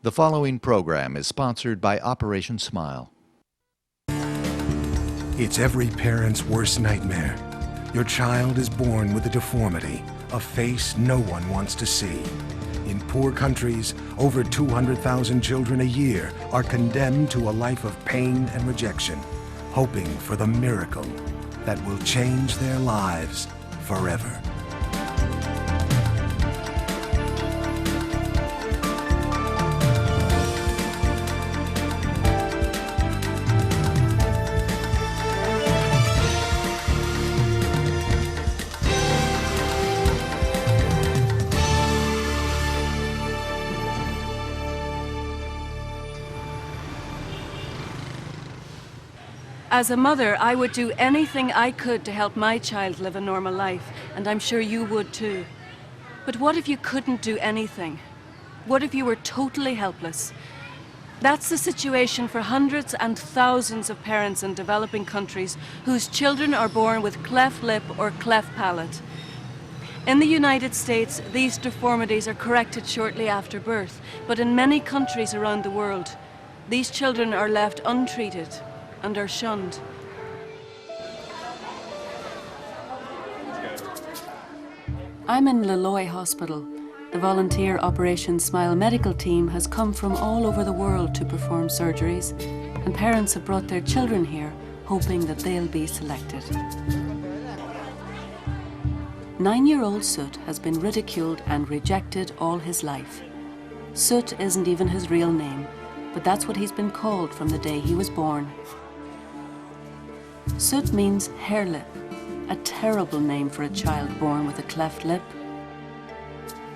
The following program is sponsored by Operation Smile. It's every parent's worst nightmare. Your child is born with a deformity, a face no one wants to see. In poor countries, over 200,000 children a year are condemned to a life of pain and rejection, hoping for the miracle that will change their lives forever. As a mother, I would do anything I could to help my child live a normal life, and I'm sure you would too. But what if you couldn't do anything? What if you were totally helpless? That's the situation for hundreds and thousands of parents in developing countries whose children are born with cleft lip or cleft palate. In the United States, these deformities are corrected shortly after birth, but in many countries around the world, these children are left untreated and are shunned. I'm in Lilloy Hospital. The volunteer Operation Smile medical team has come from all over the world to perform surgeries, and parents have brought their children here, hoping that they'll be selected. 9-year-old Soot has been ridiculed and rejected all his life. Soot isn't even his real name, but that's what he's been called from the day he was born. Soot means hair lip, a terrible name for a child born with a cleft lip.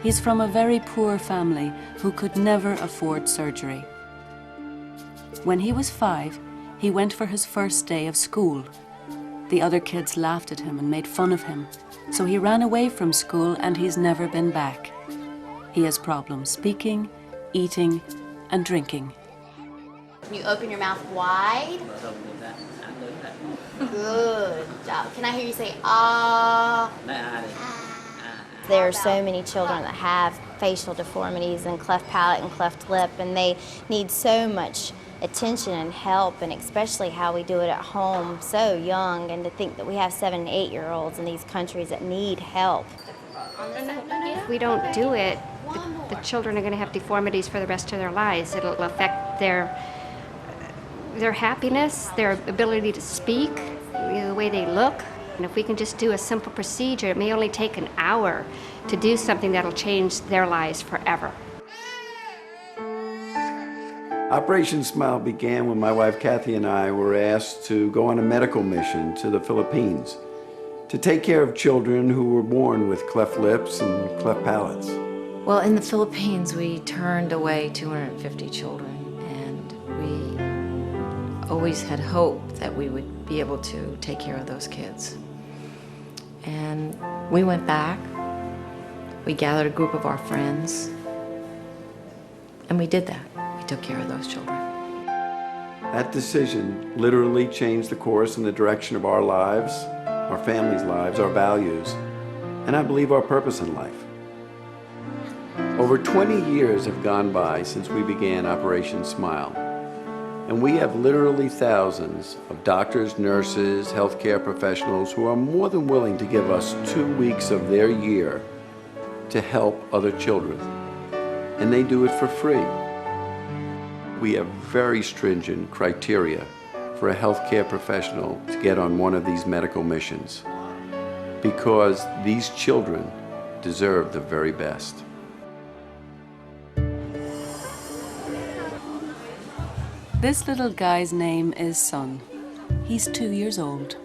He's from a very poor family who could never afford surgery. When he was 5, he went for his first day of school. The other kids laughed at him and made fun of him, so he ran away from school and he's never been back. He has problems speaking, eating, and drinking. Can you open your mouth wide? Good job. Can I hear you say, ah? There are so many children that have facial deformities and cleft palate and cleft lip, and they need so much attention and help, and especially how we do it at home so young, and to think that we have 7- and 8-year-olds in these countries that need help. If we don't do it, the children are going to have deformities for the rest of their lives. It'll affect their happiness, their ability to speak, the way they look. And if we can just do a simple procedure, it may only take an hour to do something that'll change their lives forever. Operation Smile began when my wife Kathy and I were asked to go on a medical mission to the Philippines to take care of children who were born with cleft lips and cleft palates. Well, in the Philippines, we turned away 250 children, and we always had hope that we would be able to take care of those kids. And we went back, we gathered a group of our friends, and we did that. We took care of those children. That decision literally changed the course and the direction of our lives, our families' lives, our values, and I believe our purpose in life. Over 20 years have gone by since we began Operation Smile, and we have literally thousands of doctors, nurses, healthcare professionals who are more than willing to give us 2 weeks of their year to help other children, and they do it for free. We have very stringent criteria for a healthcare professional to get on one of these medical missions, because these children deserve the very best. This little guy's name is Sun. He's 2 years old.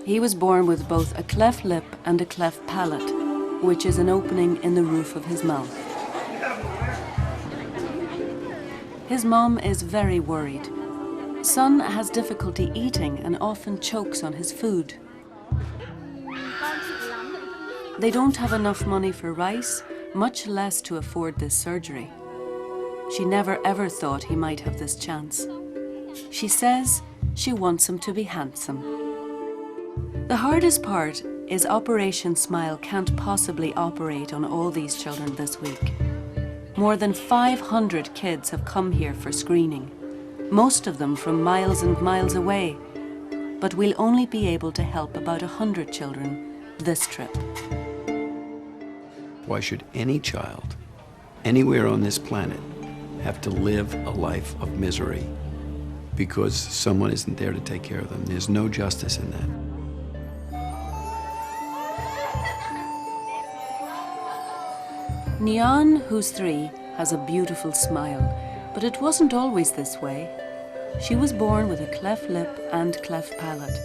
He was born with both a cleft lip and a cleft palate, which is an opening in the roof of his mouth. His mom is very worried. Sun has difficulty eating and often chokes on his food. They don't have enough money for rice, much less to afford this surgery. She never ever thought he might have this chance. She says she wants him to be handsome. The hardest part is Operation Smile can't possibly operate on all these children this week. More than 500 kids have come here for screening, most of them from miles and miles away. But we'll only be able to help about 100 children this trip. Why should any child, anywhere on this planet, have to live a life of misery because someone isn't there to take care of them? There's no justice in that. Nyan, who's 3, has a beautiful smile, but it wasn't always this way. She was born with a cleft lip and cleft palate.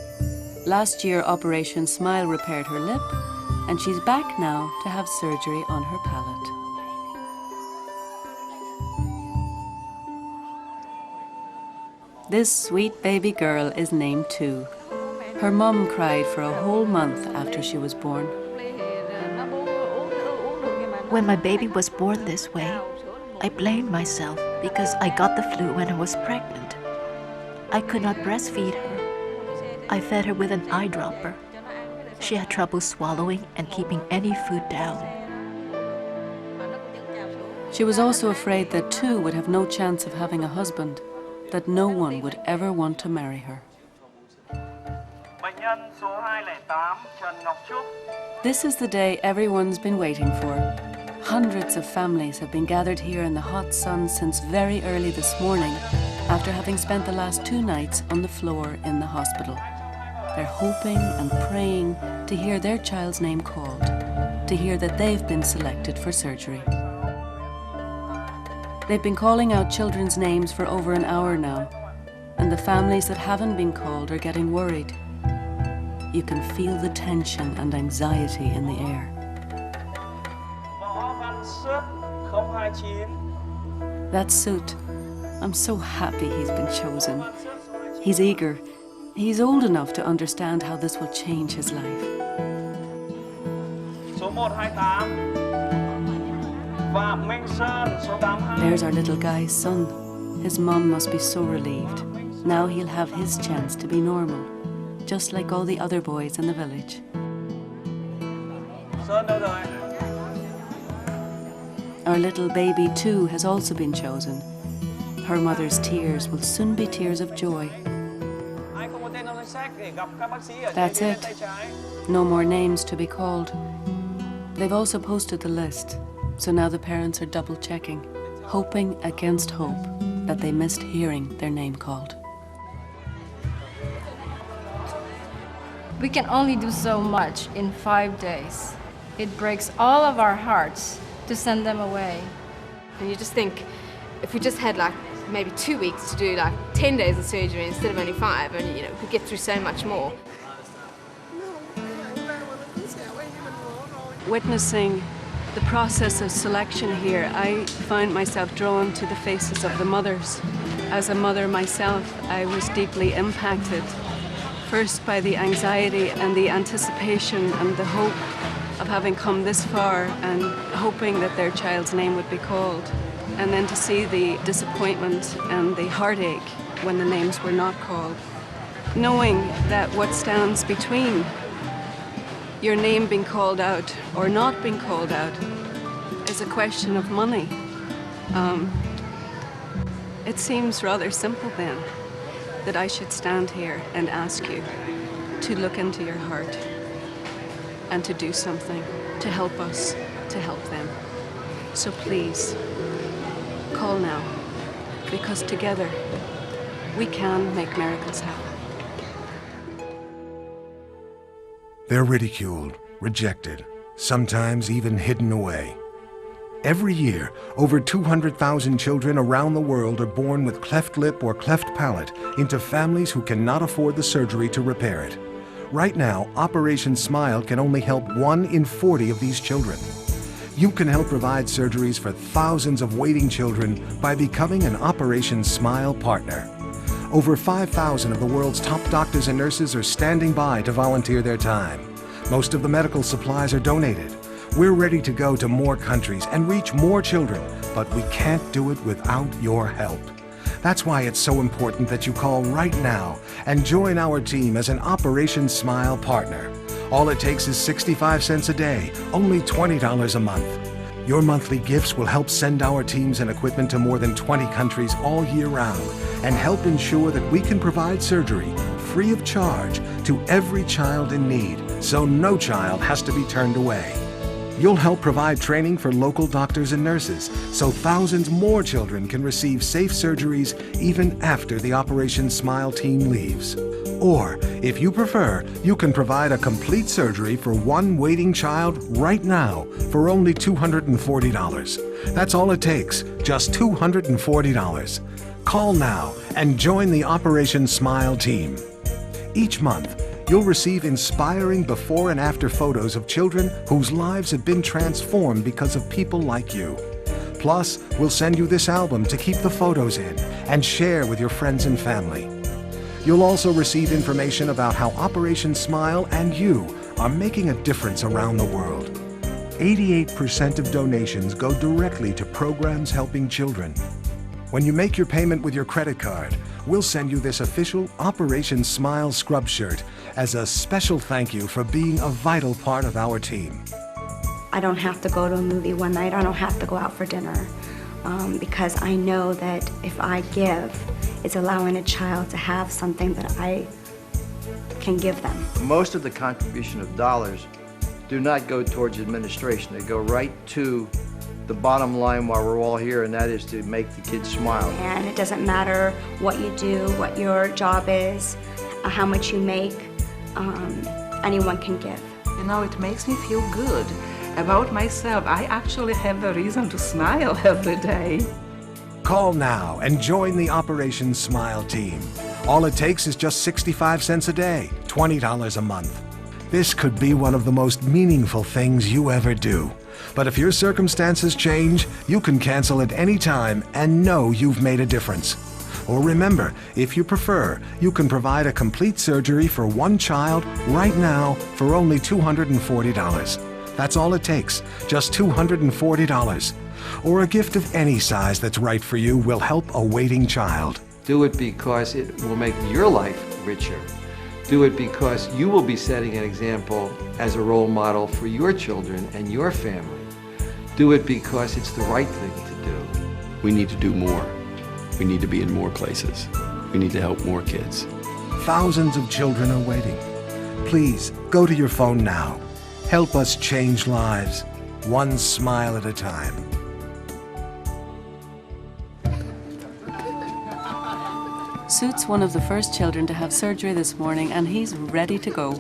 Last year, Operation Smile repaired her lip, and she's back now to have surgery on her palate. This sweet baby girl is named Tu. Her mum cried for a whole month after she was born. When my baby was born this way, I blamed myself because I got the flu when I was pregnant. I could not breastfeed her. I fed her with an eyedropper. She had trouble swallowing and keeping any food down. She was also afraid that Tu would have no chance of having a husband, that no one would ever want to marry her. This is the day everyone's been waiting for. Hundreds of families have been gathered here in the hot sun since very early this morning, after having spent the last 2 nights on the floor in the hospital. They're hoping and praying to hear their child's name called, to hear that they've been selected for surgery. They've been calling out children's names for over an hour now, and the families that haven't been called are getting worried. You can feel the tension and anxiety in the air. That's Sut. I'm so happy he's been chosen. He's eager. He's old enough to understand how this will change his life. There's our little guy's son. His mum must be so relieved. Now he'll have his chance to be normal, just like all the other boys in the village. Our little baby too has also been chosen. Her mother's tears will soon be tears of joy. That's it. No more names to be called. They've also posted the list, so now the parents are double checking, hoping against hope that they missed hearing their name called. We can only do so much in 5 days. It breaks all of our hearts to send them away. And you just think, if we just had like maybe 2 weeks to do like 10 days of surgery instead of only 5, and we could get through so much more. Witnessing the process of selection here, I find myself drawn to the faces of the mothers. As a mother myself, I was deeply impacted, first by the anxiety and the anticipation and the hope of having come this far and hoping that their child's name would be called, and then to see the disappointment and the heartache when the names were not called, knowing that what stands between your name being called out or not being called out is a question of money. It seems rather simple then that I should stand here and ask you to look into your heart and to do something to help us, to help them. So please, call now, because together we can make miracles happen. They're ridiculed, rejected, sometimes even hidden away. Every year, over 200,000 children around the world are born with cleft lip or cleft palate into families who cannot afford the surgery to repair it. Right now, Operation Smile can only help 1 in 40 of these children. You can help provide surgeries for thousands of waiting children by becoming an Operation Smile partner. Over 5,000 of the world's top doctors and nurses are standing by to volunteer their time. Most of the medical supplies are donated. We're ready to go to more countries and reach more children, but we can't do it without your help. That's why it's so important that you call right now and join our team as an Operation Smile partner. All it takes is 65 cents a day, only $20 a month. Your monthly gifts will help send our teams and equipment to more than 20 countries all year round and help ensure that we can provide surgery free of charge to every child in need, so no child has to be turned away. You'll help provide training for local doctors and nurses, so thousands more children can receive safe surgeries even after the Operation Smile team leaves. Or, if you prefer, you can provide a complete surgery for one waiting child right now for only $240. That's all it takes, just $240. Call now and join the Operation Smile team. Each month, you'll receive inspiring before and after photos of children whose lives have been transformed because of people like you. Plus, we'll send you this album to keep the photos in and share with your friends and family. You'll also receive information about how Operation Smile and you are making a difference around the world. 88% of donations go directly to programs helping children. When you make your payment with your credit card, we'll send you this official Operation Smile scrub shirt as a special thank you for being a vital part of our team. I don't have to go to a movie one night. I don't have to go out for dinner because I know that if I give, it's allowing a child to have something that I can give them. Most of the contribution of dollars do not go towards administration. They go right to the bottom line while we're all here, and that is to make the kids smile. And it doesn't matter what you do, what your job is, how much you make, anyone can give. You know, it makes me feel good about myself. I actually have a reason to smile every day. Call now and join the Operation Smile team. All it takes is just 65 cents a day, $20 a month. This could be one of the most meaningful things you ever do. But if your circumstances change, you can cancel at any time and know you've made a difference. Or remember, if you prefer, you can provide a complete surgery for one child right now for only $240. That's all it takes, just $240. Or a gift of any size that's right for you will help a waiting child. Do it because it will make your life richer. Do it because you will be setting an example as a role model for your children and your family. Do it because it's the right thing to do. We need to do more. We need to be in more places. We need to help more kids. Thousands of children are waiting. Please, go to your phone now. Help us change lives, one smile at a time. Suit's one of the first children to have surgery this morning, and he's ready to go.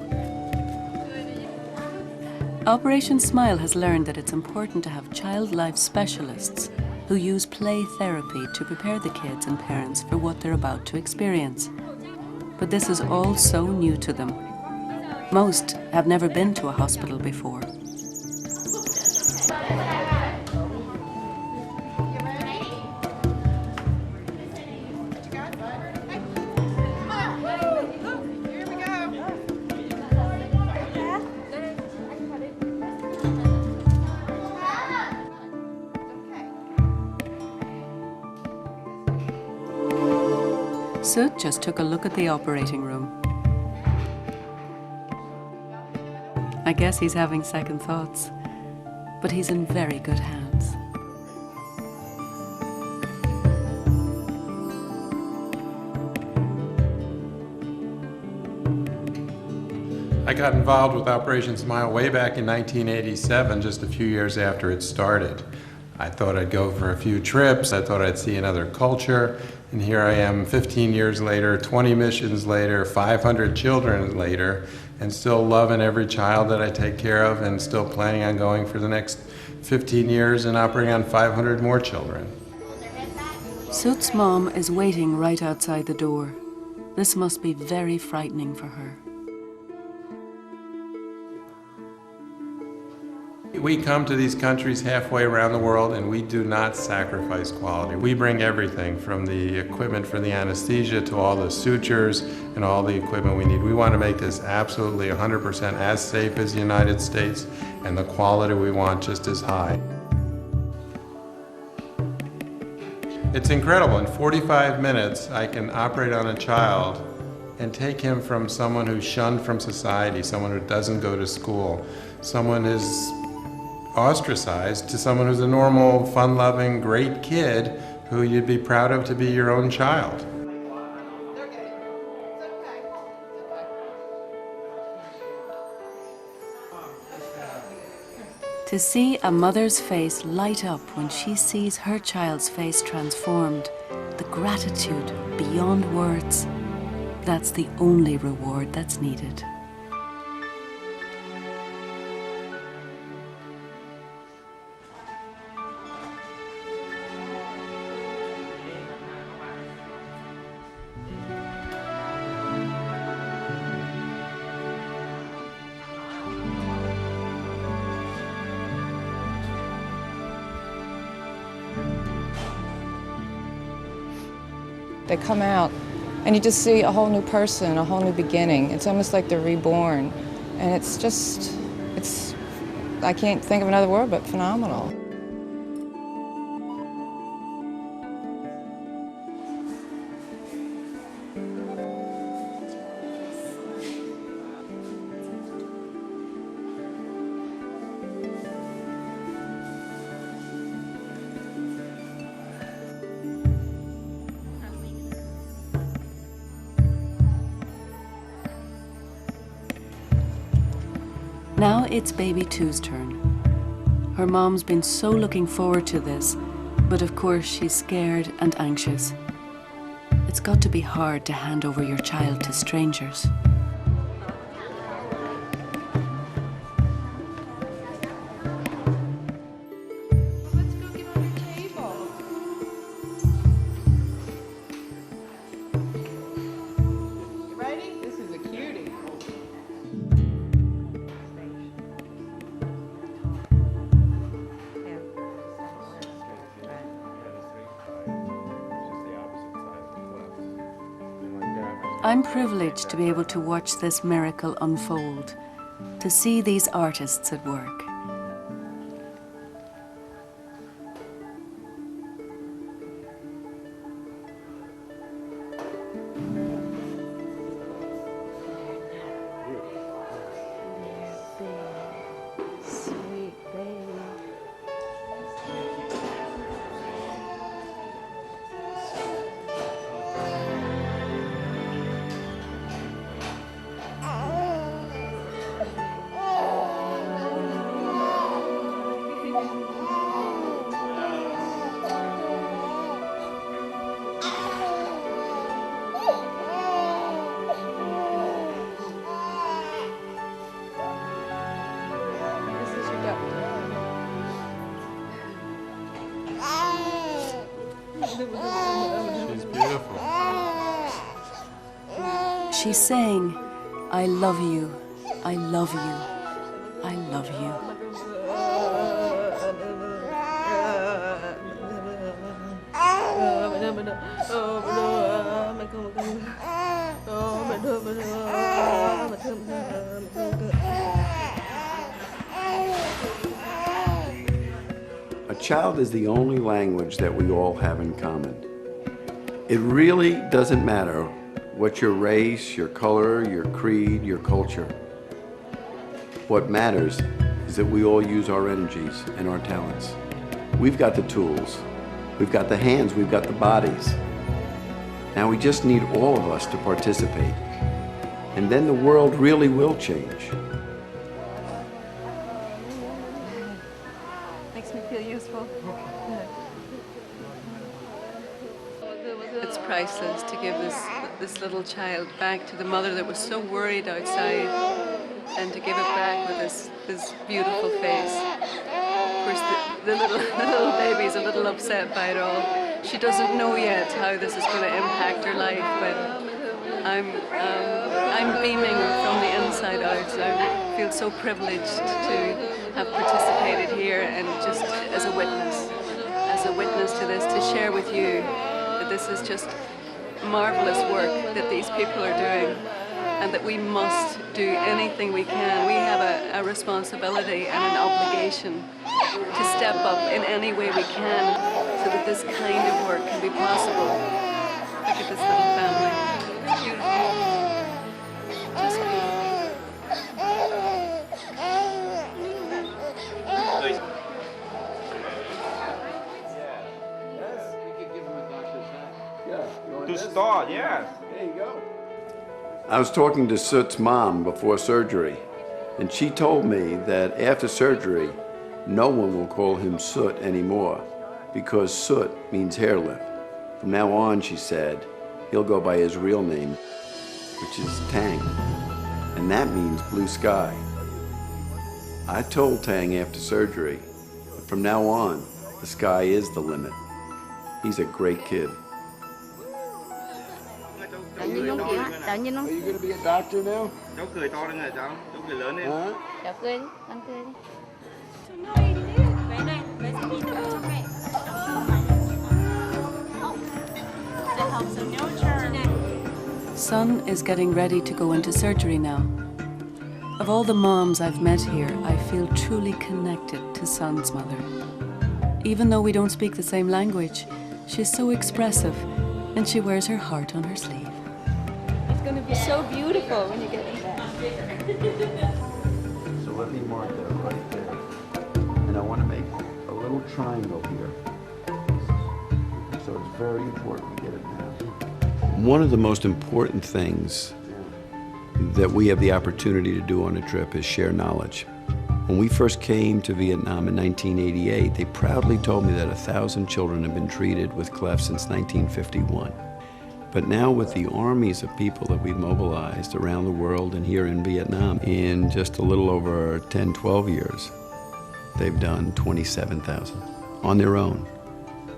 Operation Smile has learned that it's important to have child life specialists who use play therapy to prepare the kids and parents for what they're about to experience. But this is all so new to them. Most have never been to a hospital before. Suit just took a look at the operating room. I guess he's having second thoughts, but he's in very good hands. I got involved with Operation Smile way back in 1987, just a few years after it started. I thought I'd go for a few trips, I thought I'd see another culture, and here I am 15 years later, 20 missions later, 500 children later, and still loving every child that I take care of and still planning on going for the next 15 years and operating on 500 more children. Suit's mom is waiting right outside the door. This must be very frightening for her. We come to these countries halfway around the world and we do not sacrifice quality. We bring everything from the equipment for the anesthesia to all the sutures and all the equipment we need. We want to make this absolutely 100% as safe as the United States, and the quality we want just as high. It's incredible. In 45 minutes, I can operate on a child and take him from someone who's shunned from society, someone who doesn't go to school, someone who's ostracized to someone who's a normal, fun-loving, great kid who you'd be proud of to be your own child. To see a mother's face light up when she sees her child's face transformed, the gratitude beyond words, that's the only reward that's needed. They come out and you just see a whole new person, a whole new beginning. It's almost like they're reborn. And it's just, I can't think of another word but phenomenal. Now it's baby two's turn. Her mom's been so looking forward to this, but of course she's scared and anxious. It's got to be hard to hand over your child to strangers. I'm privileged to be able to watch this miracle unfold, to see these artists at work. She's beautiful. She's saying, I love you, I love you, I love you. A child is the only language that we all have in common. It really doesn't matter what your race, your color, your creed, your culture. What matters is that we all use our energies and our talents. We've got the tools, we've got the hands, we've got the bodies. Now we just need all of us to participate. And then the world really will change. Makes me feel useful. It's priceless to give this little child back to the mother that was so worried outside, and to give it back with this beautiful face. Of course, the little baby's a little upset by it all. She doesn't know yet how this is going to impact her life, but I'm beaming from the inside out. I feel so privileged to have participated here, and just as a witness to this, to share with you that this is just marvelous work that these people are doing, and that we must do anything we can. We have a responsibility and an obligation to step up in any way we can so that this kind of work can be possible. Look at this little family. It's beautiful. Just beautiful. thought, yes. There you go. I was talking to Soot's mom before surgery, and she told me that after surgery, no one will call him Soot anymore because Soot means hair lip. From now on, she said, he'll go by his real name, which is Tang, and that means blue sky. I told Tang after surgery, that from now on, the sky is the limit. He's a great kid. Are you going to be a doctor now? Cháu cười to lên rồi cháu cười lớn lên. Cháu cười, con cười đi. Sun is getting ready to go into surgery now. Of all the moms I've met here, I feel truly connected to Sun's mother. Even though we don't speak the same language, she's so expressive and she wears her heart on her sleeve. It's going to be so beautiful when you get in there. So let me mark that right there. And I want to make a little triangle here. So it's very important to get it now. One of the most important things that we have the opportunity to do on a trip is share knowledge. When we first came to Vietnam in 1988, they proudly told me that 1,000 children have been treated with cleft since 1951. But now with the armies of people that we've mobilized around the world and here in Vietnam, in just a little over 10, 12 years, they've done 27,000 on their own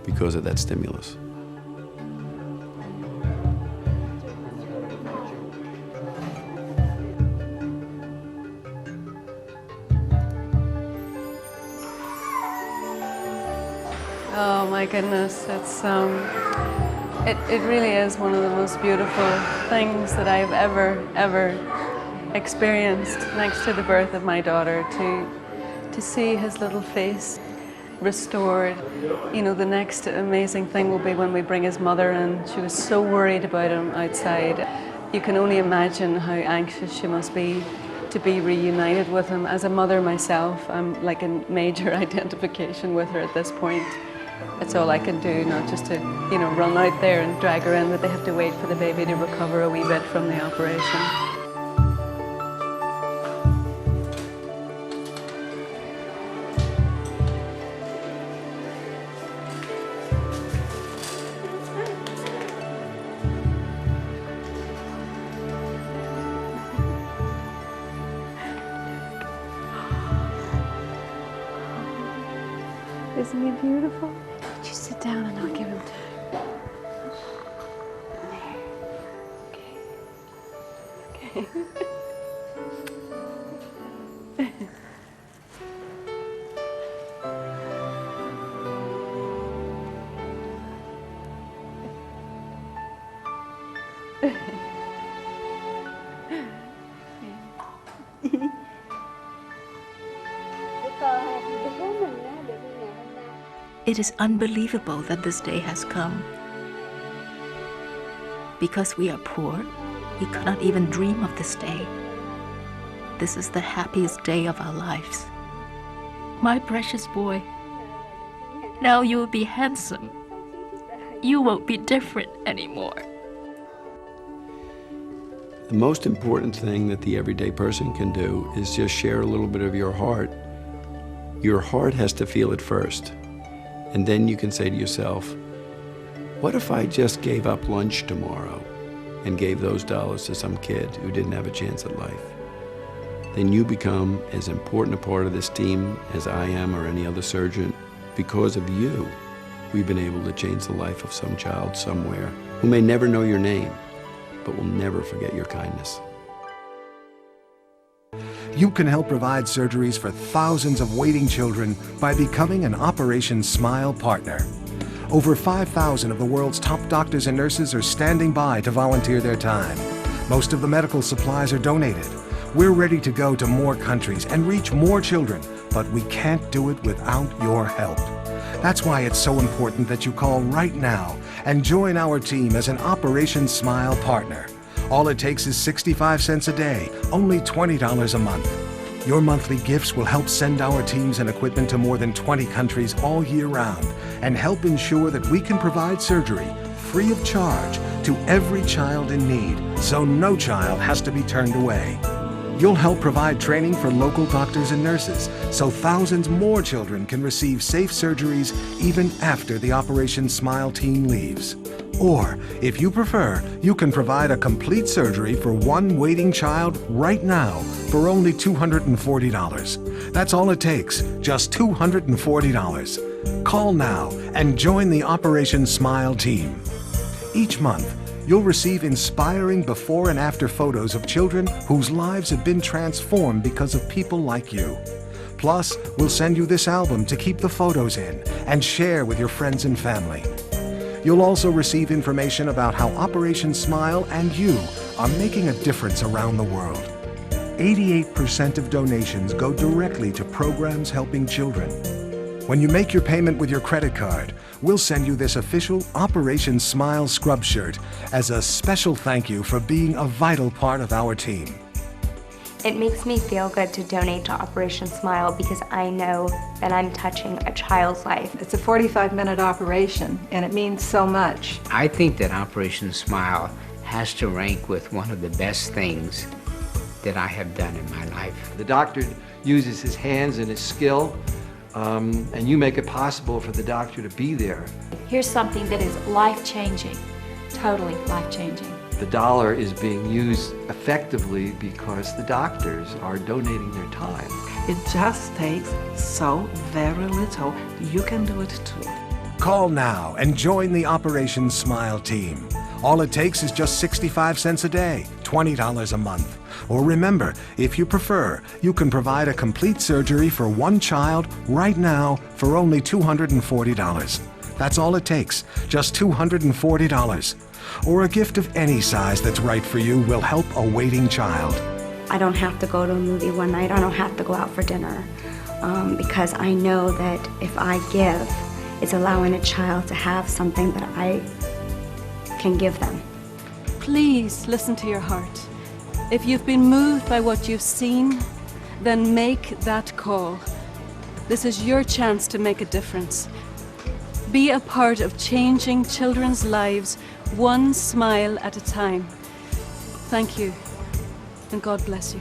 because of that stimulus. Oh my goodness, it really is one of the most beautiful things that I've ever experienced next to the birth of my daughter, to see his little face restored. You know, the next amazing thing will be when we bring his mother in. She was so worried about him outside. You can only imagine how anxious she must be to be reunited with him. As a mother myself, I'm like in major identification with her at this point. It's all I can do, not just to, you know, run out there and drag her in, but they have to wait for the baby to recover a wee bit from the operation. Isn't he beautiful? You sit down and I'll give him time. Okay. It is unbelievable that this day has come. Because we are poor, we cannot even dream of this day. This is the happiest day of our lives. My precious boy, now you will be handsome. You won't be different anymore. The most important thing that the everyday person can do is just share a little bit of your heart. Your heart has to feel it first. And then you can say to yourself, what if I just gave up lunch tomorrow and gave those dollars to some kid who didn't have a chance at life? Then you become as important a part of this team as I am or any other surgeon. Because of you, we've been able to change the life of some child somewhere who may never know your name, but will never forget your kindness. You can help provide surgeries for thousands of waiting children by becoming an Operation Smile partner. Over 5,000 of the world's top doctors and nurses are standing by to volunteer their time. Most of the medical supplies are donated. We're ready to go to more countries and reach more children, but we can't do it without your help. That's why it's so important that you call right now and join our team as an Operation Smile partner. All it takes is 65 cents a day, only $20 a month. Your monthly gifts will help send our teams and equipment to more than 20 countries all year round and help ensure that we can provide surgery free of charge to every child in need, so no child has to be turned away. You'll help provide training for local doctors and nurses, so thousands more children can receive safe surgeries even after the Operation Smile team leaves. Or, if you prefer, you can provide a complete surgery for one waiting child right now for only $240. That's all it takes, just $240. Call now and join the Operation Smile team. Each month, you'll receive inspiring before and after photos of children whose lives have been transformed because of people like you. Plus, we'll send you this album to keep the photos in and share with your friends and family. You'll also receive information about how Operation Smile and you are making a difference around the world. 88% of donations go directly to programs helping children. When you make your payment with your credit card, we'll send you this official Operation Smile scrub shirt as a special thank you for being a vital part of our team. It makes me feel good to donate to Operation Smile because I know that I'm touching a child's life. It's a 45-minute operation, and it means so much. I think that Operation Smile has to rank with one of the best things that I have done in my life. The doctor uses his hands and his skill, and you make it possible for the doctor to be there. Here's something that is life-changing, totally life-changing. The dollar is being used effectively because the doctors are donating their time. It just takes so very little. You can do it too. Call now and join the Operation Smile team. All it takes is just 65 cents a day, $20 a month. Or remember, if you prefer, you can provide a complete surgery for one child right now for only $240. That's all it takes, just $240. Or a gift of any size that's right for you will help a waiting child. I don't have to go to a movie one night. I don't have to go out for dinner because I know that if I give, it's allowing a child to have something that I can give them. Please listen to your heart. If you've been moved by what you've seen, then make that call. This is your chance to make a difference. Be a part of changing children's lives one smile at a time. Thank you, and God bless you.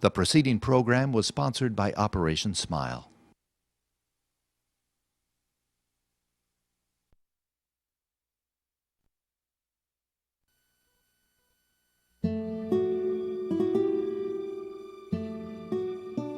The preceding program was sponsored by Operation Smile.